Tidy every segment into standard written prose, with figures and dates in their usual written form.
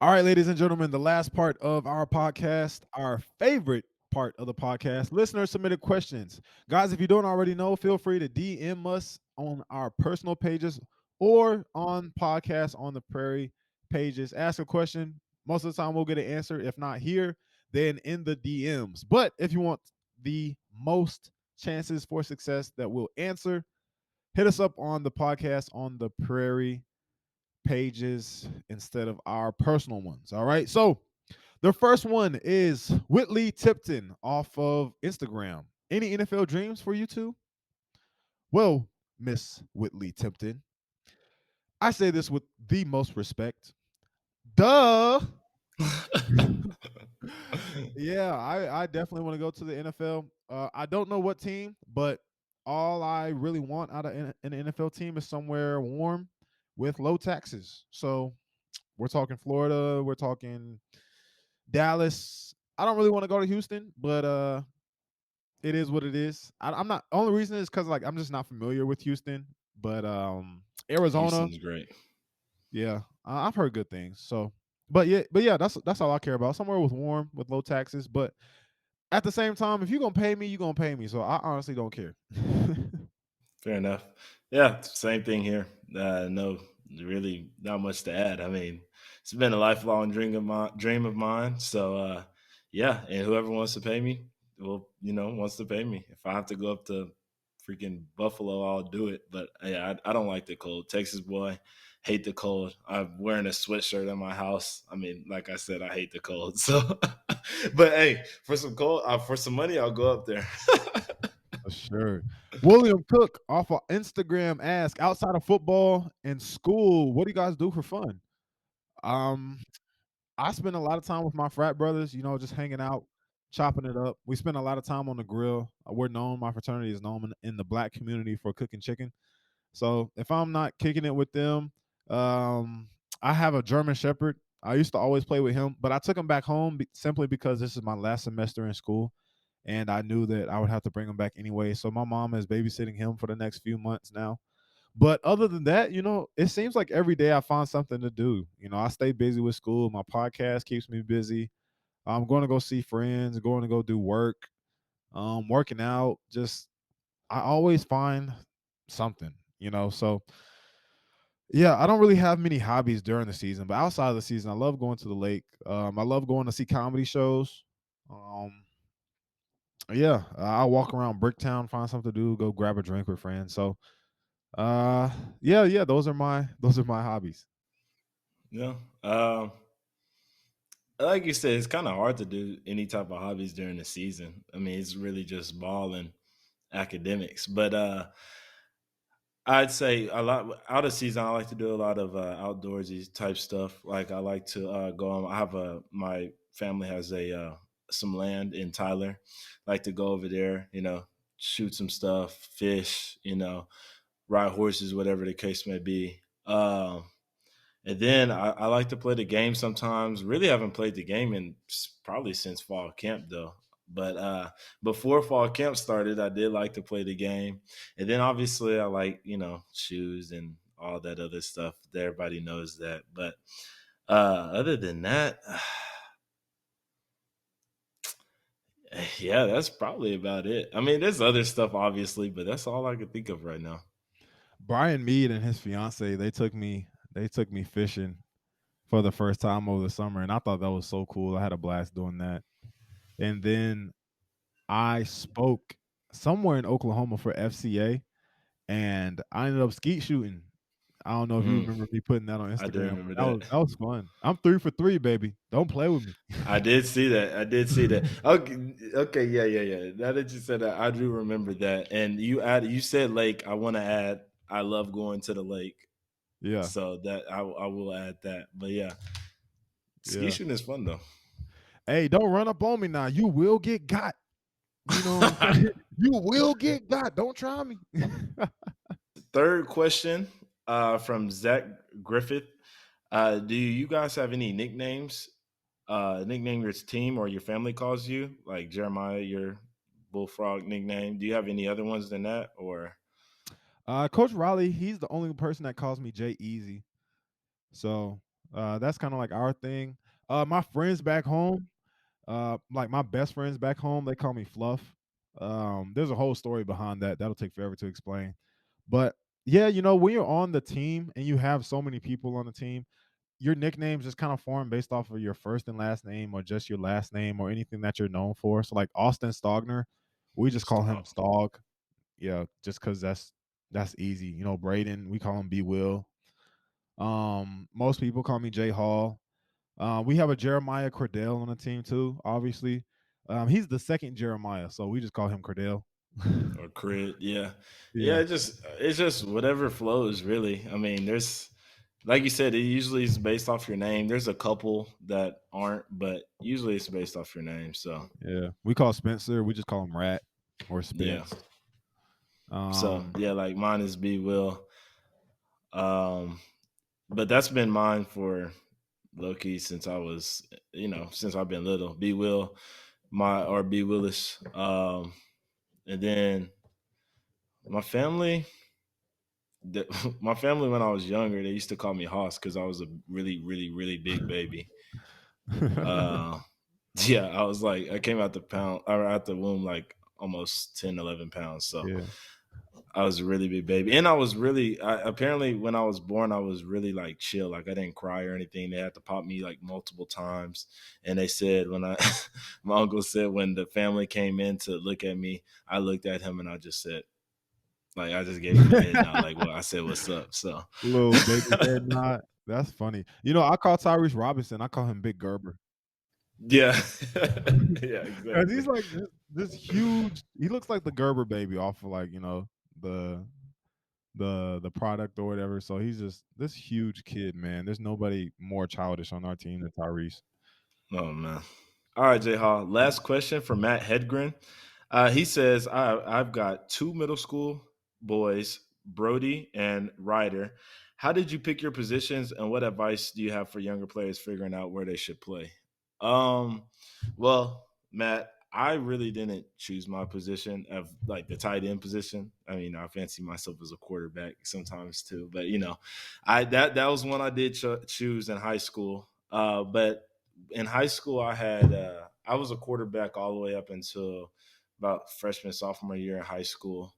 All right, ladies and gentlemen, the last part of our podcast, our favorite part of the podcast, listener submitted questions. Guys, if you don't already know, feel free to DM us on our personal pages or on Podcast on the Prairie pages. Ask a question. Most of the time, we'll get an answer. If not here, then in the DMs. But if you want the most chances for success that we'll answer, hit us up on the Podcast on the Prairie pages instead of our personal ones. All right. So the first one is Whitley Tipton off of Instagram. Any NFL dreams for you two? Well, Miss Whitley Tipton, I say this with the most respect. Duh. Yeah, I definitely want to go to the NFL. I don't know what team, but all I really want out of an NFL team is somewhere warm with low taxes. So we're talking Florida, we're talking Dallas. I don't really want to go to Houston, but it is what it is. I'm not. Only reason is because like I'm just not familiar with Houston, but Arizona, Houston's great. yeah, I've heard good things. So, but yeah, that's all I care about. Somewhere with warm, with low taxes, but at the same time, if you're gonna pay me, you're gonna pay me. So I honestly don't care. Fair enough. Yeah, same thing here. No, really, not much to add. I mean, it's been a lifelong dream of mine. So, yeah, and whoever wants to pay me, well, wants to pay me. If I have to go up to freaking Buffalo, I'll do it. But yeah, I don't like the cold. Texas boy, hate the cold. I'm wearing a sweatshirt in my house. I mean, like I said, I hate the cold. So, but hey, for some money, I'll go up there. For sure. William Cook off of Instagram asked, outside of football and school, what do you guys do for fun? Um, I spend a lot of time with my frat brothers, just hanging out, chopping it up. We spend a lot of time on the grill. My fraternity is known in the black community for cooking chicken. So if I'm not kicking it with them, um, I have a German Shepherd. I used to always play with him, but I took him back home simply because this is my last semester in school, and I knew that I would have to bring him back anyway. So my mom is babysitting him for the next few months now. But other than that, it seems like every day I find something to do. I stay busy with school. My podcast keeps me busy. I'm going to go see friends, going to go do work, working out. Just I always find something. So yeah, I don't really have many hobbies during the season, but outside of the season, I love going to the lake. I love going to see comedy shows. Um, yeah, I walk around Bricktown, find something to do, go grab a drink with friends. So, uh, yeah, those are my hobbies. Yeah. Like you said, it's kind of hard to do any type of hobbies during the season. I mean, it's really just ball and academics. But I'd say a lot out of season. I like to do a lot of outdoorsy type stuff. Like I like to go on. I have my family has a some land in Tyler. Like to go over there. Shoot some stuff, fish. Ride horses, whatever the case may be. And then I like to play the game sometimes. Really haven't played the game in probably since fall camp though. But before fall camp started, I did like to play the game. And then obviously I like, shoes and all that other stuff. Everybody knows that. But other than that, yeah, that's probably about it. I mean, there's other stuff obviously, but that's all I can think of right now. Brian Mead and his fiance, they took me fishing for the first time over the summer, and I thought that was so cool. I had a blast doing that. And then I spoke somewhere in Oklahoma for FCA, and I ended up skeet shooting. I don't know if you Mm, remember me putting that on I do Instagram, remember but that that. was that was fun. I'm 3 for 3, baby. Don't play with me. I did see that. I did see that. Okay, okay, yeah, yeah, yeah. Now that you said that, I do remember that. And you said lake. I want to add. I love going to the lake, Yeah, so that I will add that. But yeah, ski yeah. shooting is fun though. Hey, don't run up on me now. You will get got. You know what I'm saying? You will get got. Don't try me. Third question from Zach Griffith. Do you guys have any nicknames? Nickname your team or your family calls you, like Jeremiah, your bullfrog nickname. Do you have any other ones than that, or? Coach Riley, he's the only person that calls me Jay Easy. So That's kind of like our thing. My friends back home, like my best friends back home, they call me Fluff. There's a whole story behind that. That'll take forever to explain. But yeah, when you're on the team and you have so many people on the team, your nicknames just kind of form based off of your first and last name or just your last name or anything that you're known for. So like Austin Stogner, we just call him Stop. Stog. Yeah, just because that's easy. Brayden, we call him B Will. Most people call me J Hall. We have a Jeremiah Cordell on the team too, obviously. He's the second Jeremiah, so we just call him Cordell. Or crit. Yeah. Yeah, Yeah, it's just whatever flows really. I mean, there's like you said, it usually is based off your name. There's a couple that aren't, but usually it's based off your name. So yeah. We call Spencer, we just call him Rat or yeah. Spence. So Um, yeah, like mine is B Will. Um but that's been mine for Loki since I was since I've been little. B Will, my or B Willis. And then my family my family when I was younger, they used to call me Hoss because I was a really, really, really big baby. Uh, yeah, I was like, I came out the pound or out the womb like almost 10, 11 pounds. So yeah. I was a really big baby. And I was really, apparently when I was born, I was really like chill. Like I didn't cry or anything. They had to pop me like multiple times. And they said, my uncle said, when the family came in to look at me, I looked at him and I just said, like, I just gave him a head nod. Like, well, I said, what's up? So, Little baby head nod. That's funny. I call Tyrese Robinson, I call him Big Gerber. yeah. Yeah, Cause exactly. he's like this huge. He looks like the Gerber baby off of like the the product or whatever. So he's just this huge kid, man. There's nobody more childish on our team than Tyrese. Oh, man. All right, J Hall. Last question from Matt Hedgren. He says, I've got two middle school boys, Brody and Ryder. How did you pick your positions, and what advice do you have for younger players figuring out where they should play? Um, well, Matt, I really didn't choose my position of like the tight end position. I mean, I fancy myself as a quarterback sometimes too, but I that was one I did choose in high school. But in high school, I was a quarterback all the way up until about freshman sophomore year in high school.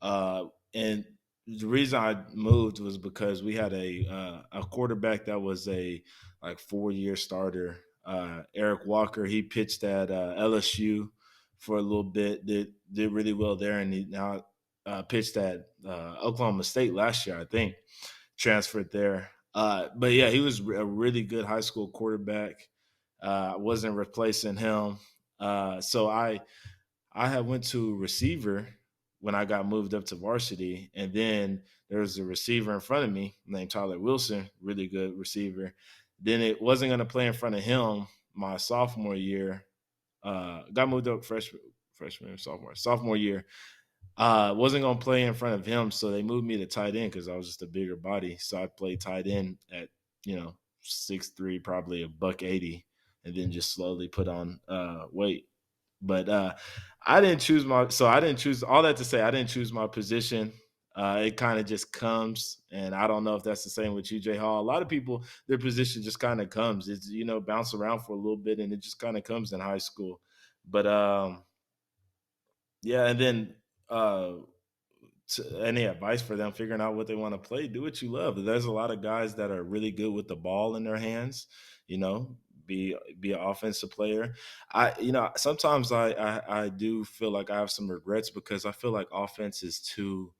And the reason I moved was because we had a quarterback that was a like 4 year starter. Eric Walker, he pitched at LSU for a little bit. Did really well there, and he now pitched at Oklahoma State last year, I think. Transferred there. But yeah, he was a really good high school quarterback. Wasn't replacing him. So I had went to receiver when I got moved up to varsity, and then there was a receiver in front of me named Tyler Wilson, really good receiver. Then it wasn't going to play in front of him my sophomore year. Got moved up freshman, sophomore year. Wasn't gonna play in front of him, so they moved me to tight end because I was just a bigger body. So I played tight end at 6'3", probably a buck 80, and then just slowly put on weight. But I didn't choose all that to say I didn't choose my position. It kind of just comes, and I don't know if that's the same with you, J Hall. A lot of people, their position just kind of comes. It's bounce around for a little bit, and it just kind of comes in high school. But yeah, and then uh, any advice for them figuring out what they want to play? Do what you love. There's a lot of guys that are really good with the ball in their hands. You know, be an offensive player. Sometimes I do feel like I have some regrets because I feel like offense is too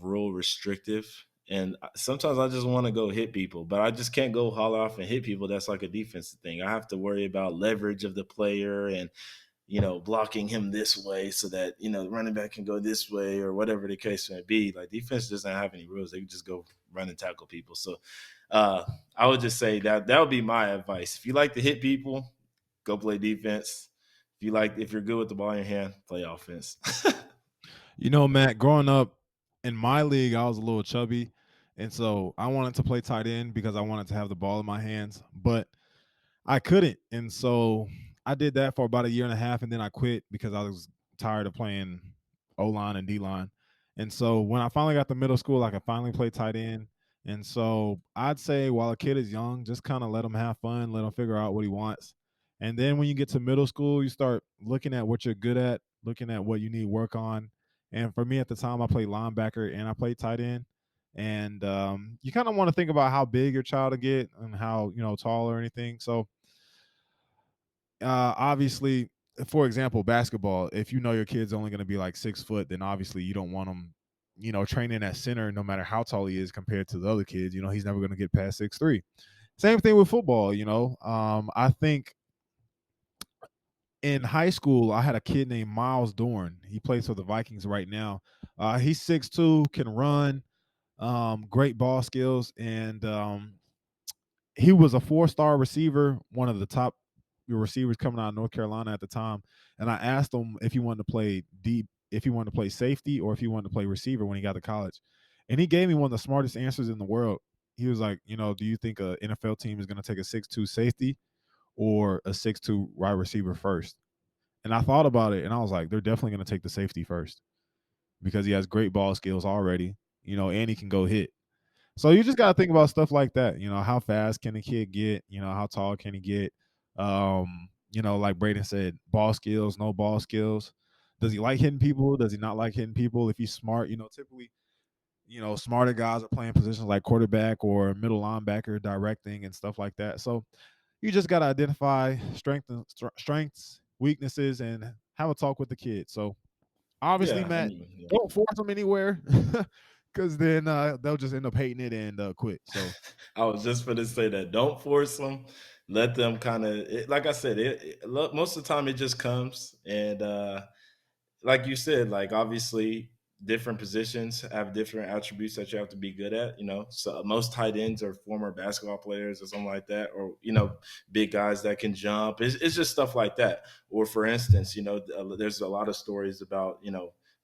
rule restrictive. And sometimes I just want to go hit people, but I just can't go haul off and hit people. That's like a defensive thing. I have to worry about leverage of the player and blocking him this way so that, the running back can go this way or whatever the case may be. Like defense doesn't have any rules. They can just go run and tackle people. So I would just say that would be my advice. If you like to hit people, go play defense. If you're good with the ball in your hand, play offense. Matt, growing up in my league, I was a little chubby. And so I wanted to play tight end because I wanted to have the ball in my hands, but I couldn't. And so I did that for about a year and a half, and then I quit because I was tired of playing O line and D line. And so when I finally got to middle school, I could finally play tight end. And so I'd say while a kid is young, just kind of let him have fun, let him figure out what he wants. And then when you get to middle school, you start looking at what you're good at, looking at what you need work on. And for me at the time, I played linebacker and I played tight end. And you kind of want to think about how big your child to get and how, tall or anything. So obviously, for example, basketball, if you know your kid's only going to be like 6 foot, then obviously you don't want him, training at center no matter how tall he is compared to the other kids. He's never going to get past 6'3". Same thing with football. I think in high school, I had a kid named Miles Dorn. He plays for the Vikings right now. He's 6'2", can run, great ball skills, and he was a 4-star receiver, one of the top receivers coming out of North Carolina at the time. And I asked him if he wanted to play deep, if he wanted to play safety, or if he wanted to play receiver when he got to college. And he gave me one of the smartest answers in the world. He was like, do you think an NFL team is going to take a 6'2" safety or a 6'2" wide receiver first? And I thought about it, and I was like, they're definitely going to take the safety first because he has great ball skills already, and he can go hit. So you just got to think about stuff like that. How fast can a kid get? How tall can he get? Like Brayden said, ball skills, no ball skills. Does he like hitting people? Does he not like hitting people? If he's smart, typically, smarter guys are playing positions like quarterback or middle linebacker, directing and stuff like that. So you just got to identify strengths, weaknesses, and have a talk with the kid. So obviously, Yeah, Matt, and yeah. don't force them anywhere because then they'll just end up hating it and quit. So I was just going to say that. Don't force them. Let them kind of, like I said, most of the time it just comes. And like you said, like obviously different positions have different attributes that you have to be good at. So most tight ends are former basketball players or something like that, or big guys that can jump. It's just stuff like that. Or for instance, there's a lot of stories about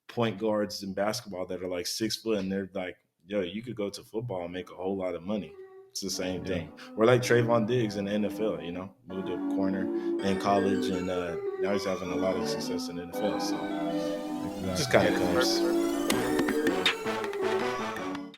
point guards in basketball that are like 6 foot and they're like, yo, you could go to football and make a whole lot of money. It's the same yeah, thing. Or like Trayvon Diggs in the NFL, moved to corner in college and now he's having a lot of success in the NFL. So just exactly. kind of comes.